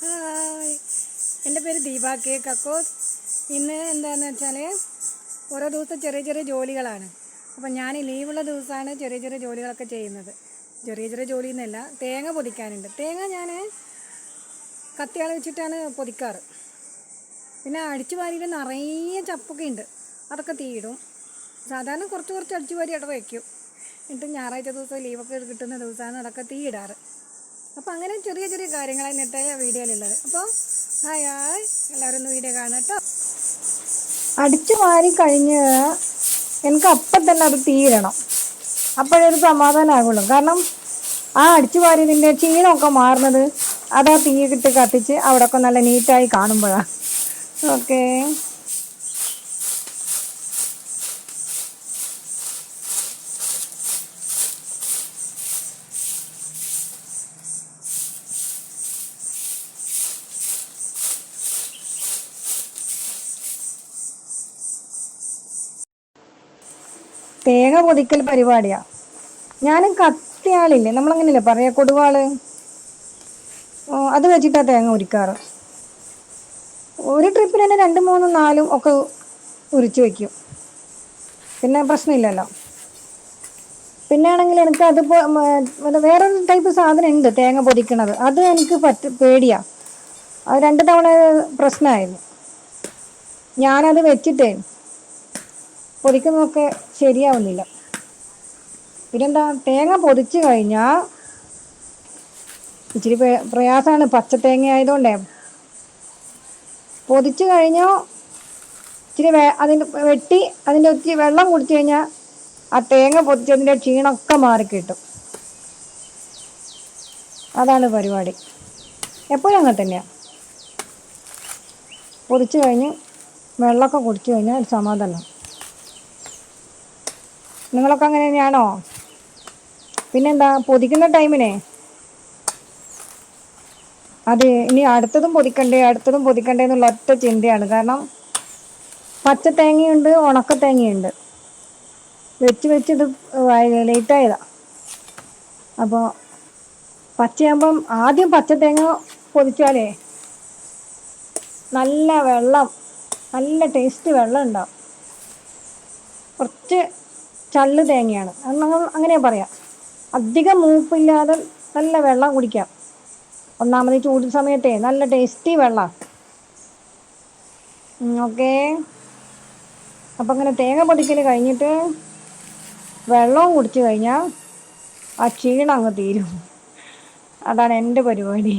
Hi, എൻ്റെ പേര് Deepa K കക്കോസ്. ഇന്ന് എന്താണെന്ന് വെച്ചാൽ ഓരോ ദിവസം ചെറിയ ചെറിയ ജോലികളാണ്. അപ്പം ഞാൻ ലീവുള്ള ദിവസമാണ് ചെറിയ ചെറിയ ജോലികളൊക്കെ ചെയ്യുന്നത്. ചെറിയ ചെറിയ ജോലി എന്നല്ല, തേങ്ങ പൊതിക്കാനുണ്ട്. തേങ്ങ ഞാൻ കത്തിയാൾ വെച്ചിട്ടാണ് പൊതിക്കാറ്. പിന്നെ അടിച്ചു വാരിയിൽ നിറയെ ചപ്പൊക്കെ ഉണ്ട്, അതൊക്കെ തീയിടും. സാധാരണ കുറച്ച് കുറച്ച് അടിച്ചു വാരി അവിടെ വയ്ക്കും. എന്നിട്ട് ഞായറാഴ്ച ദിവസം ലീവൊക്കെ കിട്ടുന്ന ദിവസമാണ് അതൊക്കെ തീയിടാറ്. അപ്പോൾ അങ്ങനെ ചെറിയ ചെറിയ കാര്യങ്ങളാണ് ഇന്നത്തെ വീഡിയോയിലുള്ളത്. അപ്പോൾ ഹായ് ഹായ്, എല്ലാവരും ഒന്ന് വീഡിയോ കാണാം കേട്ടോ. അടിച്ചു വാരി കഴിഞ്ഞ് എനിക്ക് അപ്പം തന്നെ അത് തീയിടണം, അപ്പോഴൊരു സമാധാനമാകുള്ളൂ. കാരണം ആ അടിച്ചു വാരിയതിൻ്റെ ക്ഷീണമൊക്കെ മാറുന്നത് അതാ തീയിട്ട് കത്തിച്ച് അവിടെയൊക്കെ നല്ല നീറ്റായി കാണുമ്പോഴാണ്. ഓക്കേ, തേങ്ങ പൊതിക്കൽ പരിപാടിയാണ്. ഞാനും കത്തിയാളില്ലേ, നമ്മളങ്ങനെയല്ലേ പറയാ, കൊടുവാള്, അത് വെച്ചിട്ടാണ് തേങ്ങ ഉരിക്കാറ്. ഒരു ട്രിപ്പിന് തന്നെ 2, 3, 4 ഒക്കെ ഉരിച്ചു വയ്ക്കും, പിന്നെ പ്രശ്നമില്ലല്ലോ. പിന്നെ ആണെങ്കിൽ എനിക്ക് അതിപ്പോൾ വേറൊരു ടൈപ്പ് സാധനം ഉണ്ട് തേങ്ങ പൊതിക്കണത്, അത് എനിക്ക് പേടിയാണ്. അത് 2 തവണ പ്രശ്നമായിരുന്നു. ഞാനത് വെച്ചിട്ടേ പൊതിക്കുന്നതൊക്കെ ശരിയാവുന്നില്ല. പിന്നെന്താ, തേങ്ങ പൊതിച്ച് കഴിഞ്ഞാൽ ഇച്ചിരി പ്രയാസമാണ്. പച്ച തേങ്ങ ആയതുകൊണ്ടേ പൊതിച്ച് കഴിഞ്ഞാൽ ഇച്ചിരി അതിൻ്റെ വെട്ടി അതിൻ്റെ ഒത്തിരി വെള്ളം കുടിച്ചു കഴിഞ്ഞാൽ ആ തേങ്ങ പൊതിച്ചതിൻ്റെ ക്ഷീണമൊക്കെ മാറിക്കിട്ടും. അതാണ് പരിപാടി. എപ്പോഴും അങ്ങനെ തന്നെയാണ്. പൊതിച്ച് കഴിഞ്ഞ് വെള്ളമൊക്കെ കുടിച്ചു കഴിഞ്ഞാൽ ഒരു സമാധാനം. നിങ്ങളൊക്കെ അങ്ങനെ തന്നെയാണോ? പിന്നെന്താ, പൊതിക്കുന്ന ടൈമിനെ അത് ഇനി അടുത്തതും പൊതിക്കണ്ടേ എന്നുള്ള ഒറ്റ ചിന്തയാണ്. കാരണം പച്ച തേങ്ങയുണ്ട്, ഉണക്ക തേങ്ങയുണ്ട്. വെച്ചിത് ലേറ്റായതാണ്. അപ്പോൾ പച്ചയാകുമ്പം ആദ്യം പച്ച തേങ്ങ പൊതിച്ചാലേ നല്ല ടേസ്റ്റ് വെള്ളം ഉണ്ടാവും. കുറച്ച് ചള്ള് തേങ്ങയാണ്, അത് നമ്മൾ അങ്ങനെ പറയാം. അധികം മൂപ്പില്ലാതെ നല്ല വെള്ളം കുടിക്കാം. ഒന്നാമത് ചൂട് സമയത്തെ നല്ല ടേസ്റ്റി വെള്ളം. ഓക്കേ, അപ്പം അങ്ങനെ തേങ്ങ പൊതിക്കൽ കഴിഞ്ഞിട്ട് വെള്ളവും കുടിച്ചു കഴിഞ്ഞാൽ ആ ക്ഷീണം അങ്ങ് തീരും. അതാണ് എൻ്റെ പരിപാടി.